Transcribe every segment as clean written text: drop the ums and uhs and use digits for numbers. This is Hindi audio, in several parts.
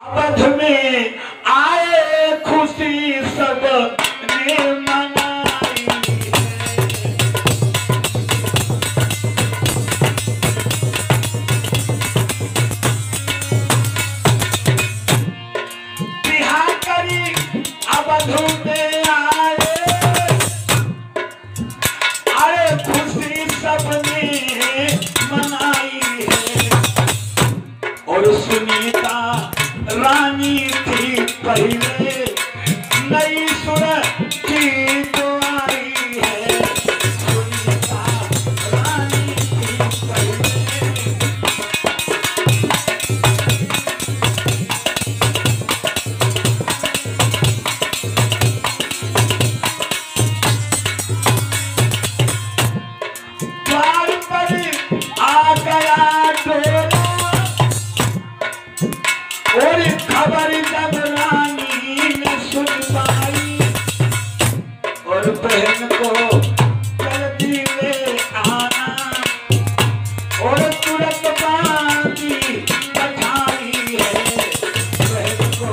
अवध में आए खुशी सब ने मनाई बिहार करी अवध में आए खुशी सब ने मनाई है। और सुनीता रानी थी पहले नई सुर की दुआरी है। सुनीता रानी थी पहले द्वार पर आ गया डोला और खबर जब रानी ने सुन पाई और बहन को जल्दी ले आना और तुरंत बांधी बैठाई है बहन को।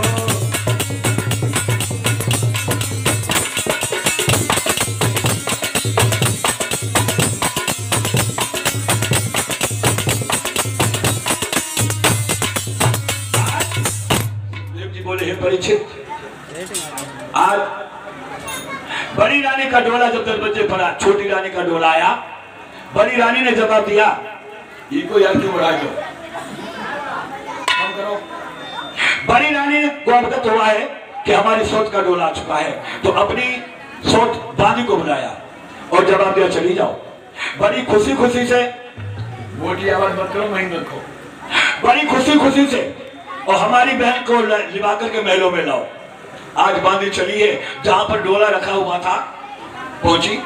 बोले हे परीक्षित, आज बड़ी रानी का डोला जब दरवाजे पर आया, छोटी रानी का डोला आया, बड़ी रानी ने जवाब दिया, इनको यार क्यों बढ़ा दो, कम करो। बड़ी रानी को अवगत हुआ है कि हमारी सोच का डोला आ चुका है, तो अपनी सोच बांदी को बुलाया और जवाब दिया चली जाओ। बड़ी खुशी खुशी से, मोटी आवाज मत करो, महेंद्र को, बड़ी खुशी खुशी से और हमारी बहन को लिवा करके महलों में लाओ। आज बांदी चली है, जहां पर डोला रखा हुआ था पहुंची,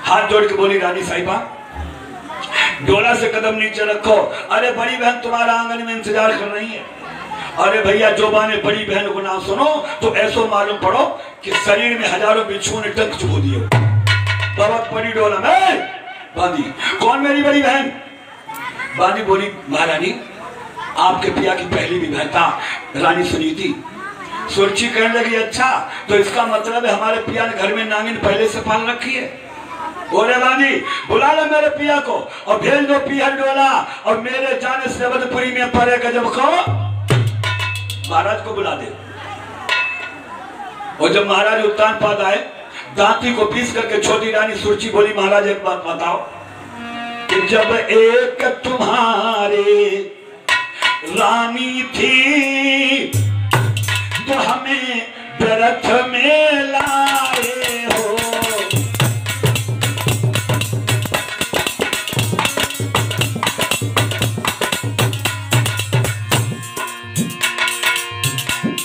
हाथ जोड़ के बोली रानी साहिबा डोला से कदम नीचे रखो। अरे बड़ी बहन तुम्हारा आंगन में इंतजार कर रही है। अरे भैया जो बाने बड़ी बहन को नाम सुनो तो ऐसो मालूम पड़ो कि शरीर में हजारों बिच्छुओं ने टक चुबो दिए। बहुत बड़ी डोला में बांदी, कौन मेरी बड़ी बहन? बांदी बोली महारानी आपके पिया की पहली विवाहिता रानी सुनीति। सुरची कहने लगी अच्छा, तो इसका मतलब है हमारे पिया ने घर में नागिन पहले से पाल रखी है। बोले बांदी बुला लो मेरे पिया को और भेज दो पिया डोला और मेरे जाने से अवधपुरी में परे गजब को महाराज को बुला दे। और जब महाराज उत्तान पाद आए, दांती को पीस करके छोटी रानी सुरची बोली महाराज एक बात बताओ कि जब एक तुम्हारे रानी थी तो हमें व्रत में लाए हो।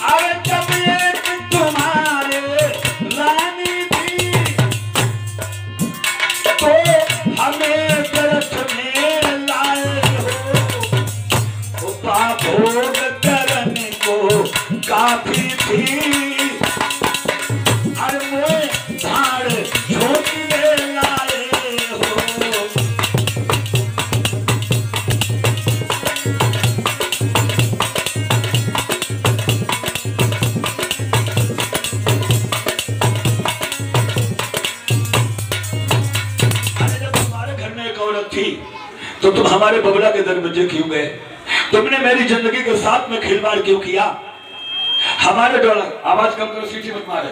अरे जब एक तुम्हारे रानी थी तो हमें व्रत में लाए हो। भोग करने को काफी थी, अरे वो झाड़ झोंक ले लाए हो। अरे जब हमारे घर में एक औरत थी तो तुम हमारे बबला के दरवाजे क्यों गए? तुमने मेरी जिंदगी के साथ में खिलवाड़ क्यों किया? हमारे डोला, आवाज कम करो, सीटी मत मारे।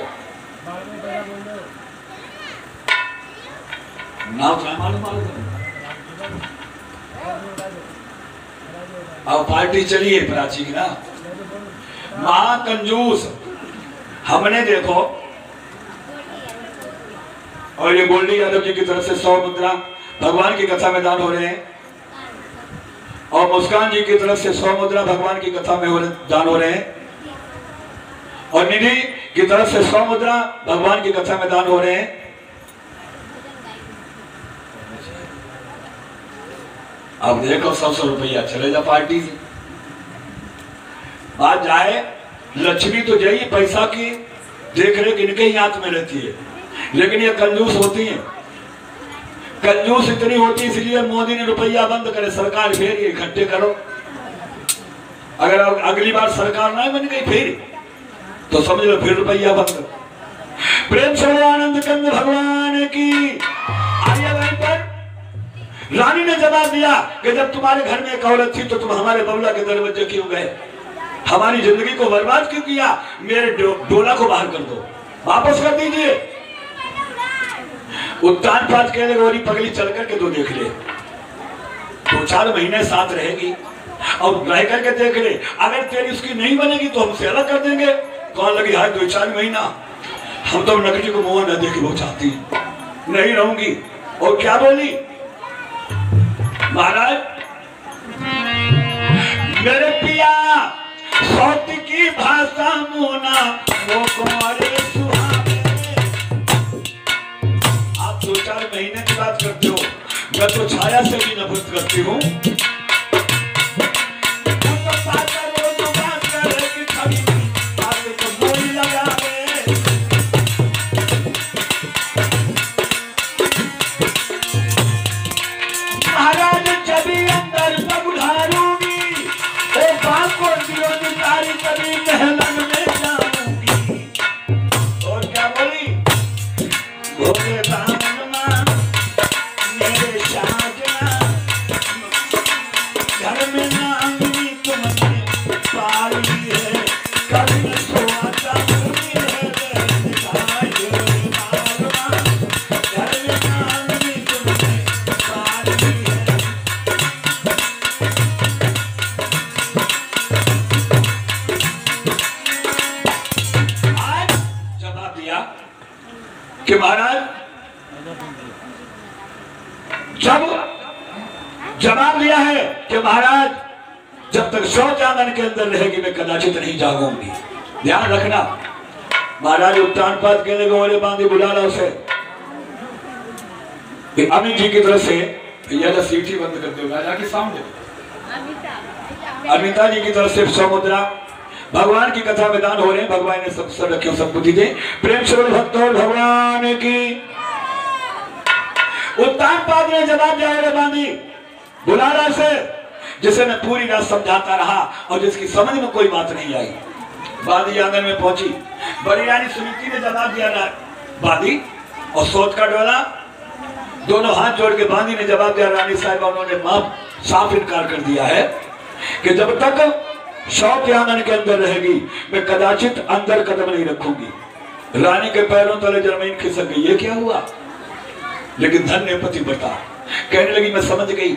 अब पार्टी चली है प्राची की ना, महाकंजूस। हमने देखो, और ये गोल्डी यादव जी की तरफ से 100 मुद्रा भगवान की कथा में दान हो रहे हैं और मुस्कान जी की तरफ से 100 मुद्रा भगवान की कथा में दान हो रहे हैं और निधि की तरफ से 100 मुद्रा भगवान की कथा में दान हो रहे हैं। अब देखो 100 रुपया चले जा पार्टी से। आज जाए लक्ष्मी तो जाइए पैसा की देख रेख इनके ही हाथ में रहती है, लेकिन ये कंजूस होती है। कंजूस इतनी होती इसलिए मोदी ने रुपया बंद करे, सरकार फिर इकट्ठे करो। अगर अगली बार सरकार ना बन गई फिर तो समझ लो फिर रुपया बंद। प्रेम से आनंद कंद भगवान की। आइए वहीं पर रानी ने जवाब दिया कि जब तुम्हारे घर में एक औरत थी तो तुम हमारे बबुला के दरवाजे क्यों गए, हमारी जिंदगी को बर्बाद क्यों किया, मेरे डोला को बाहर कर दो, वापस कर दीजिए। उत्तान पात कहने गोरी पगली चल करके तो देख ले, 2-4 महीने साथ रहेगी और रह करके देख ले, अगर तेरी उसकी नहीं बनेगी तो हमसे अलग कर देंगे। कौन लगी हाथ 2-4 महीना, हम तो नकली को मुंह न देखे वो चाहती नहीं रहूंगी। और क्या बोली महाराज, मेरे पिया सौत की भाषा मुना वो कुमारे सुहावे। आप 2-4 महीने की बात करते हो, मैं तो छाया से भी नफरत करती हूँ। कि महाराज जब जवाब दिया है कि महाराज जब तक शौच आंगन के अंदर रहेगी मैं कदाचित नहीं जागूंगी, ध्यान रखना। महाराज उत्तान पात के लिए गोले बांधी बुला ला उसे। अमित जी की तरफ से भैया सीटी बंद कर दो, राजा की साउंड अमिता जी की तरफ से समुद्रा भगवान की कथा में दान हो रहे हैं। भगवान ने सब रखे सब बुद्धि दे। प्रेम से भक्तों भगवान की। उत्तान पाद ने जवाब दिया रे बांधी बुलारा से, जिसे मैं पूरी रात समझाता रहा और जिसकी समझ में कोई बात नहीं आई। बांधी आंगन में पहुंची, बड़ी रानी सुनीति ने जवाब दिया ना बांधी और सोच का डोला दोनों हाथ जोड़ के बांधी ने जवाब दिया रानी साहिबा उन्होंने माफ साफ इनकार कर दिया है कि जब तक शौच आंगन के अंदर रहेगी मैं कदाचित अंदर कदम नहीं रखूंगी। रानी के पैरों तले जमीन खिसक गई, ये क्या हुआ? लेकिन धन्य पतिव्रता कहने लगी मैं समझ गई,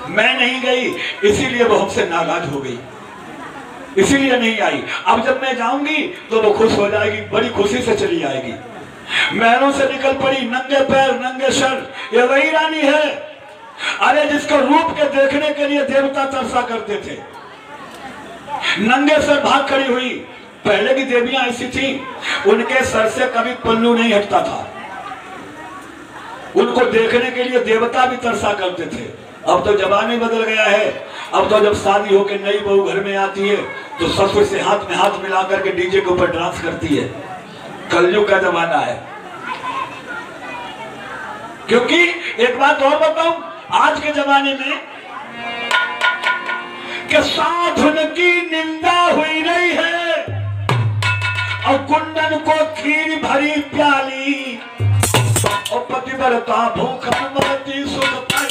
मैं नहीं गई इसीलिए वो हमसे नाराज हो गई, इसीलिए नहीं आई। अब जब मैं जाऊंगी तो वो खुश हो जाएगी, बड़ी खुशी से चली आएगी। महलों से निकल पड़ी नंगे पैर नंगे सर, ये वही रानी है अरे जिसको रूप के देखने के लिए देवता तरसा करते थे। नंगे सर भाग खड़ी हुई। पहले की देवियां ऐसी थी, उनके सर से कभी पल्लू नहीं हटता था, उनको देखने के लिए देवता भी तरसा करते थे। अब तो जमाने बदल गया है। अब तो जब शादी होकर नई बहू घर में आती है तो ससुर से हाथ में हाथ मिला करके डीजे के ऊपर डांस करती है। कलयुग का जमाना है। क्योंकि एक बात और बताऊं, आज के जमाने में कि साधुन की निंदा हुई रही है और कुंदन को खीर भरी प्याली और पतिव्रता भूखा मरती सुख पाई।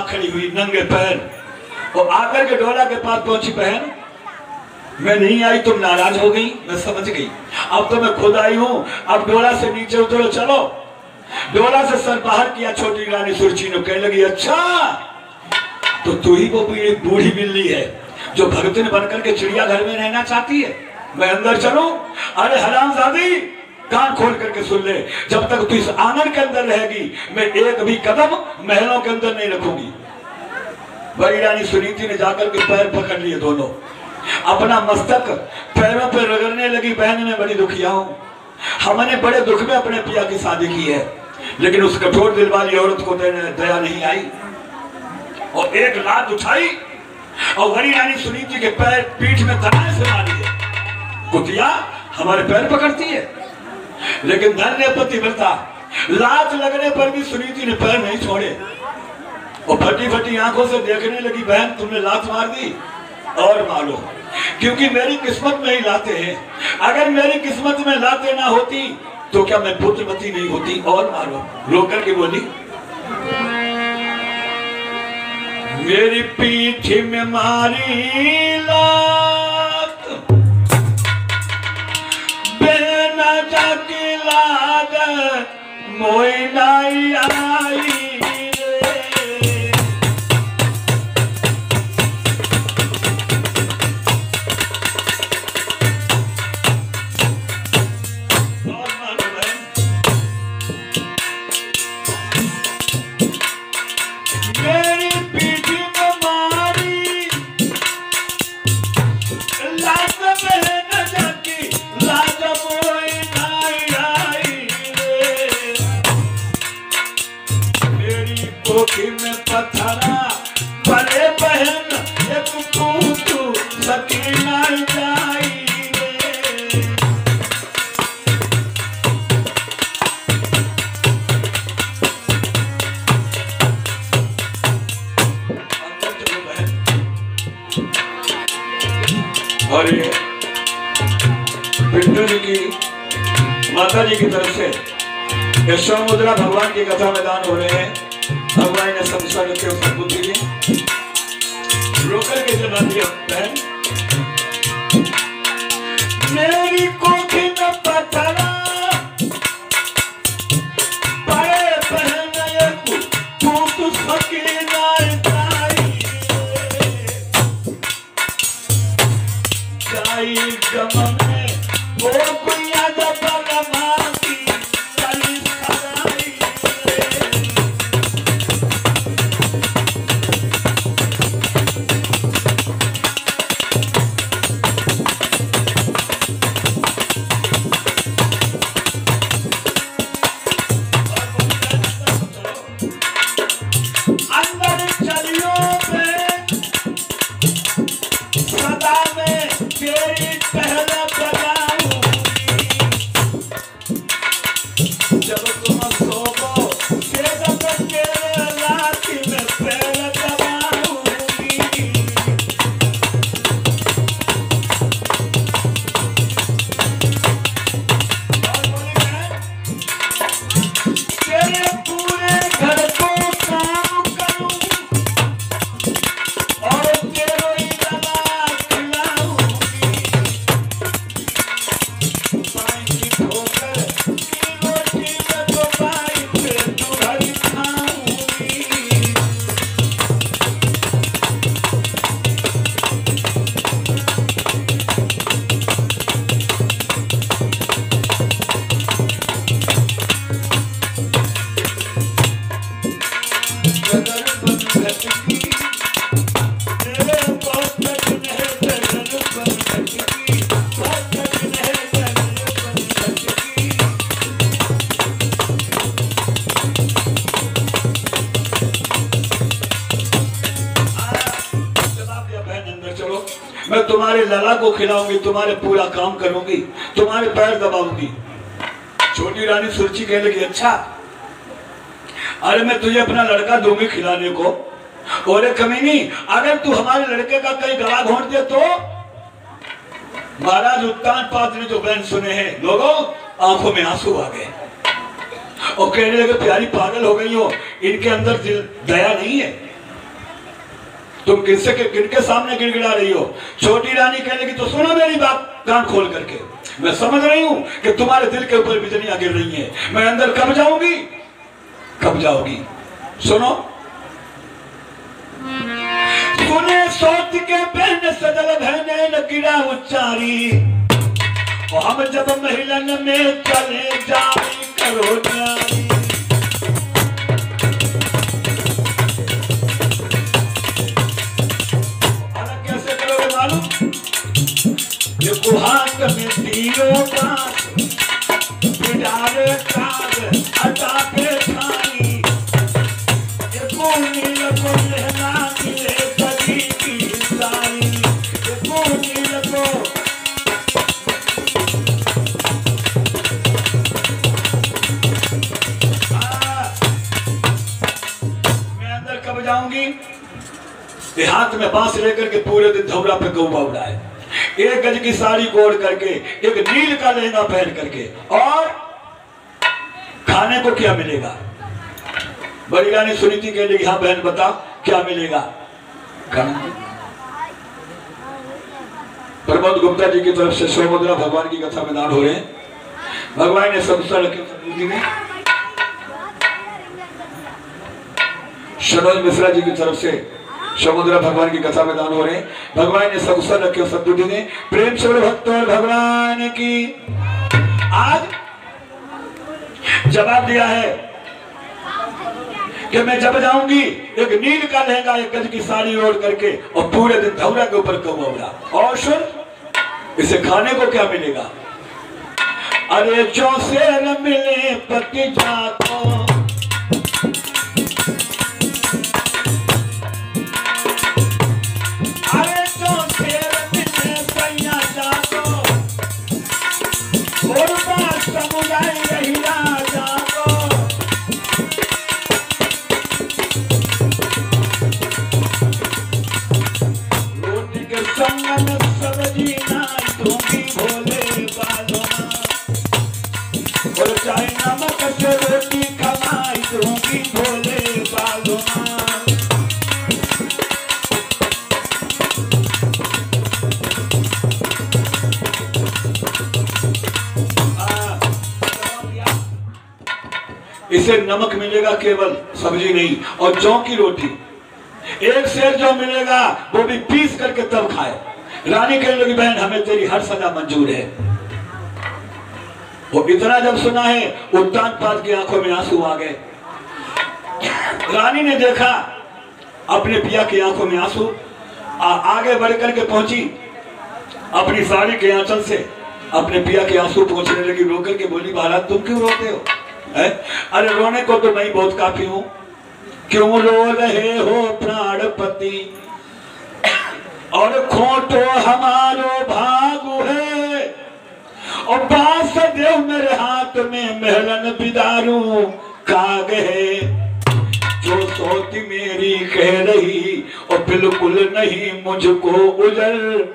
खड़ी हुई नंगे पैर और आकर के डोला के पास पहुंची। बहन मैं नहीं आई, तुम नाराज हो गई, मैं समझ गई, अब तो मैं खुद आई हूं, अब डोला से नीचे उतरो चलो। डोला से सर बाहर किया। छोटी रानी सुरचीनो कहने लगी अच्छा तो तू ही वो बूढ़ी बिल्ली है जो भगतिन बनकर के चिड़ियाघर में रहना चाहती है, मैं अंदर चलूं? अरे हरामजादी कान खोल करके सुन ले, जब तक तू इस आंगन के अंदर रहेगी मैं एक भी कदम महलों के अंदर नहीं रखूंगी। बड़ी रानी सुनीति ने जाकर के पैर पकड़ लिए दोनों, अपना मस्तक पैरों पर रगड़ने लगी। बहन मैं बड़ी दुखिया हूं, हमने बड़े दुख में अपने पिया की शादी की है, लेकिन उस कठोर दिल वाली औरत को दया नहीं आई और एक लात उठाई और बड़ी रानी सुनीति के पैर पीठ में तनाए से मारी है। कुतिया हमारे पैर पकड़ती है, लेकिन धन्य पतिव्रता, लात लगने पर भी सुनीति ने पैर नहीं छोड़े और फटी फटी आंखों से देखने लगी। बहन तुमने लात मार दी और मारो, क्योंकि मेरी किस्मत में ही लाते हैं। अगर मेरी किस्मत में लाते ना होती तो क्या मैं पुत्रवती नहीं होती? और मारो। रोकर के बोली, मेरी पीठ में मारी लात, बेना जाके लाद मोई नाई आई रे। और मानो बहन, मेरी पीठ में मारी लात, बेना जाके लाद मोई नाई आई रे। मेरी कोठी में पत्थरा बड़े बहन एक तू सकीना जाई रे। अंदर चलो बहन। और ये पिंटू जी की माता जी की तरफ से यशोमुद्रा भगवान की कथा में दान हो रहे हैं। भगवान ने संसार के उस बुद्धि दी, रोकर के जमा दिया। बहन मेरी कोठी में पत्थरा बड़े बहन एक तू सकीना जाई गम में वो कुया दबल मांगी चली खराई रे। अंदर चलियो में सदा में तेरी पहला बजाऊंगी। जब तुम सोओ तेरे तेरे लाठी में पैर दबाऊंगी। और बोली बहन, तेरे पूरे घर को काम करूं और तेरे ही दवा खिलाऊंगी। पाई की ठोकर की रोटी में तो पाई पे तुरही खाऊंगी। गदर बन घटकी तेरे बहुत कठिन है, गदर बन घटकी बहुत कठिन है, गदर बन घटकी। जवाब दिया, बहन अंदर चलो, मैं तुम्हारे लला को खिलाऊंगी, तुम्हारे पूरा काम करूंगी, तुम्हारे पैर दबाऊंगी। छोटी रानी सुरची कहने लगी, अच्छा अरे मैं तुझे अपना लड़का दूंगी खिलाने को। और कमीनी, अगर तू हमारे लड़के का कहीं गला घोंट दे तो? महाराज उत्तान पात्र ने जो बहन सुने हैं, लोगों आंखों में आंसू आ गए और कहने लगे, प्यारी पागल हो गई हो, इनके अंदर दया नहीं है, तुम किनके सामने गिड़गिड़ा रही हो? छोटी रानी कहने लगी, तो सुनो मेरी बात कान खोल करके, मैं समझ रही हूं कि तुम्हारे दिल के ऊपर बिजलियां गिर रही हैं। मैं अंदर कब जाऊंगी? कब जाओगी? सुनो, सुने सोच के बहन सदल बहने न गिरा उच्चारी और हम जब महिलन में चले जाए करो न्यारी। कैसे करोगे मालूम? देखो हाथ में तीरों का पिटारे काग हटा के खानी, देखो नील को लहना मिले कभी की सारी, देखो नील को मैं अंदर कब जाऊंगी? हाथ में बांस लेकर के पूरे दिन धौरा पे गौबा उड़ाए, एक गज की साड़ी कोड़ करके, एक नील का लहंगा पहन करके, और खाने को क्या मिलेगा? बड़ी रानी सुनीति के लिए, हाँ बहन बता क्या मिलेगा? प्रमोद गुप्ता जी की तरफ से 100 मुद्रा भगवान की कथा में दान हो रहे हैं। भगवान ने संस्था रखी में सनोज मिश्रा जी की तरफ से 100 मुद्रा भगवान की कथा में दान हो रहे हैं। भगवान ने सब अवसर रखे सदबुद्धि ने। प्रेम से भक्त और भगवान की। आज जवाब दिया है कि मैं जब जाऊंगी एक नील का लहंगा, एक गज की साड़ी ओढ़ करके, और पूरे दिन धौरा के ऊपर कौवा उड़ा। और सुन, इसे खाने को क्या मिलेगा? अरे जो शेर मिले पति जाको, अरे जो शेर मिले सैया जाको, और बात समुदाय यही राजा को। रोटी के संग में सब्जी ना दूंगी भोले बालों, और चाहे नमक से रोटी खवाई दूंगी भोले बालों। इसे नमक मिलेगा केवल, सब्जी नहीं, और जौ की रोटी। एक शेर जौ मिलेगा, वो भी पीस करके तब खाए। रानी कहने लगी बहन हमें तेरी हर सजा मंजूर है। वो इतना जब सुना है, उत्तान पात की आंखों में आंसू आ गए। रानी ने देखा अपने पिया की आंखों में आंसू, आगे बढ़ करके पहुंची, अपनी साड़ी के आंचल से अपने पिया के आंसू पोंछने लगी। रो करके बोली महाराज तुम क्यों रोते हो? है? अरे रोने को तो मैं बहुत काफी हूं, क्यों रो रहे हो प्राणपति, और खोटो हमारो भागु है, और बास देव मेरे हाथ में महलन बिदारू काग है। जो सोती मेरी कह रही और बिल्कुल नहीं मुझको उजल,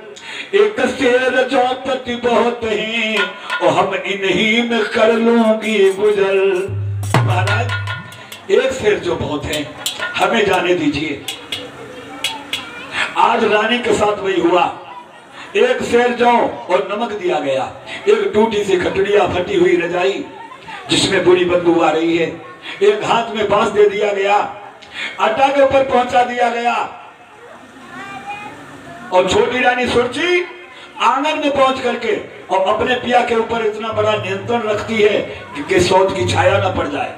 एक शेर जो पति बहुत हैं और हम इन्हीं में कर लूंगी गुजर। महाराज एक शेर जो बहुत है, हमें जाने दीजिए। आज रानी के साथ वही हुआ। एक शेर जो और नमक दिया गया, एक टूटी सी खटड़िया फटी हुई रजाई जिसमें बुरी बदबू आ रही है, एक हाथ में बांस दे दिया गया, आटा के ऊपर पहुंचा दिया गया, और छोटी रानी सुरची आंगन में पहुंच करके और अपने पिया के ऊपर इतना बड़ा नियंत्रण रखती है कि सौत की छाया न पड़ जाए।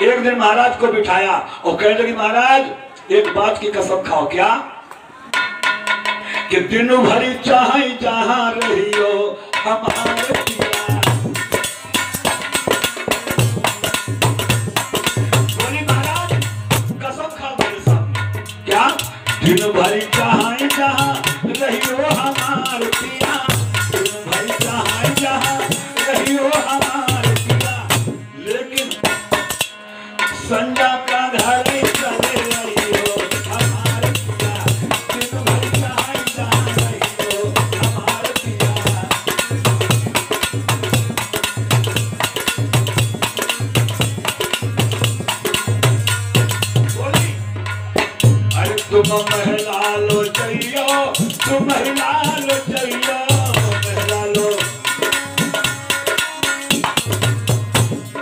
एक दिन महाराज को बिठाया और कहने लगी महाराज एक बात की कसम खाओ, क्या? कि दिन भरी चाहे जहां रही हो हमारे पिया। बोली महाराज कसम खाओ मेरे सामने, क्या? दिन भरी चाहे जहां रही हो हमारे पिया, दिन भरी चाहे जहां रही हो हमारे पिया, लेकिन संजा का घर चले रही हो हमारे पिया, दिन भरी चाहे जहां रही हो हमारे पिया। बोली अरे तुम महिला लो चाहिए, तुम महिला लो चाहिए, महिला लो,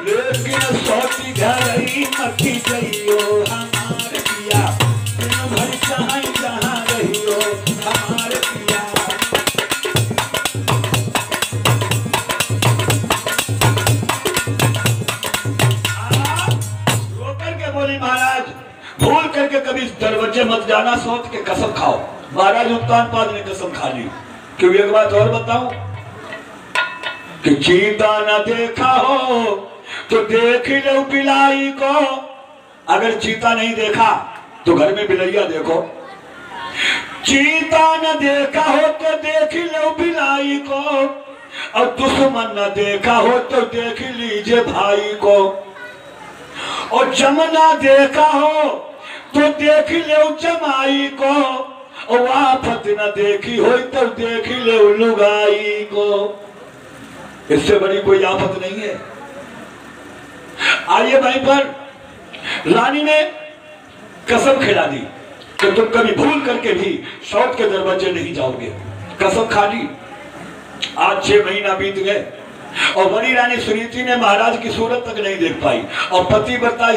लेकिन सोची घर ही मती चाहिए हमारे पिया, दिन भर चाहे जहां रही हो हमारे पिया। दरबज्जे मत जाना, सोच के कसम खाओ। महाराज उत्तानपाद ने कसम खा ली। क्यों? एक बात और बताऊं कि चीता न देखा हो तो देख लो बिलाई को। अगर चीता नहीं देखा तो घर में बिलैया देखो। चीता न देखा हो तो देख लो बिलाई को, और दुश्मन न देखा हो तो देख लीजिए भाई को। और जमना देखा हो तो देख लो जमाई को, और आफत न देखी हो तो देख लो लुगाई को। इससे बड़ी कोई आफत नहीं है। आइए भाई पर रानी ने कसम खिला दी कि तुम कभी भूल करके भी सौत के दरवाजे नहीं जाओगे। कसम खा ली। आज 6 महीना बीत गए और बड़ी रानी सुनीति ने महाराज की सूरत तक नहीं देख पाई। और पतिव्रता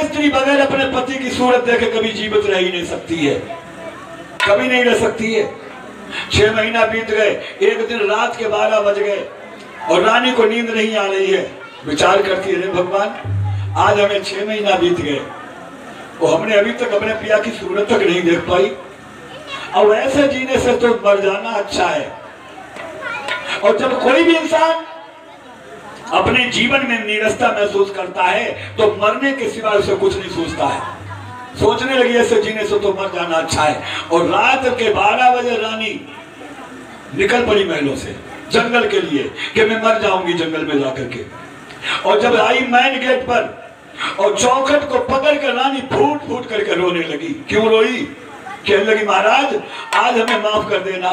स्त्री बगैर अपने पति की सूरत देखे कभी जीवित रह ही नहीं सकती है, कभी नहीं रह सकती है। 6 महीना बीत गए। एक दिन रात के 12 बज गए और रानी को नींद नहीं आ रही है। विचार करती है, भगवान आज हमें 6 महीना बीत गए और हमने अभी तक अपने पिया की सूरत तक नहीं देख पाई। और ऐसे जीने से तो मर जाना अच्छा है। और जब कोई भी इंसान अपने जीवन में नीरसता महसूस करता है तो मरने के सिवा उसे कुछ नहीं सोचता है। सोचने लगी ऐसे जीने से तो मर जाना अच्छा है। और रात के 12 बजे रानी निकल पड़ी महलों से जंगल के लिए कि मैं मर जाऊंगी जंगल में जाकर के। और जब आई मेन गेट पर और चौखट को पकड़ कर रानी फूट फूट करके रोने लगी। क्यों रोई? कहने लगी, महाराज आज हमें माफ कर देना।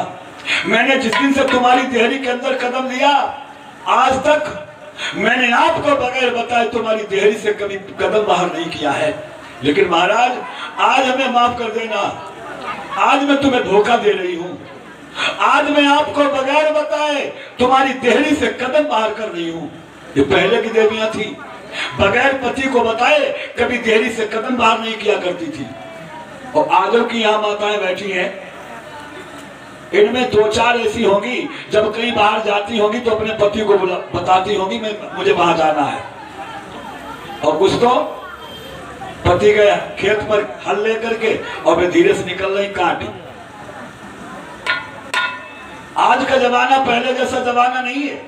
मैंने जिस दिन से तुम्हारी देहरी के अंदर कदम दिया आज तक मैंने आपको बगैर बताए तुम्हारी देहरी से कभी कदम बाहर नहीं किया है। लेकिन महाराज आज हमें माफ कर देना। आज मैं तुम्हें धोखा दे रही हूँ। आज मैं आपको बगैर बताए तुम्हारी देहरी से कदम बाहर कर रही हूँ। ये पहले की देवियां थी, बगैर पति को बताए कभी देहरी से कदम बाहर नहीं किया करती थी। और आजो की यहाँ माताएं बैठी हैं, इनमें 2-4 ऐसी होंगी जब कहीं बाहर जाती होंगी तो अपने पति को बताती होंगी मुझे वहां जाना है। और कुछ तो पति गया खेत पर हल लेकर के और वे धीरे से निकल रही काट। आज का जमाना पहले जैसा जमाना नहीं है।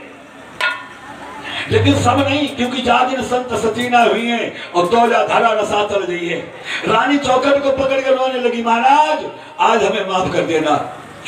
लेकिन सब नहीं, क्योंकि जादिन संत सतीना हुई है और दौला धरा रसातल गई है। रानी चौखट को पकड़ कर रोने लगी, महाराज आज हमें माफ कर देना।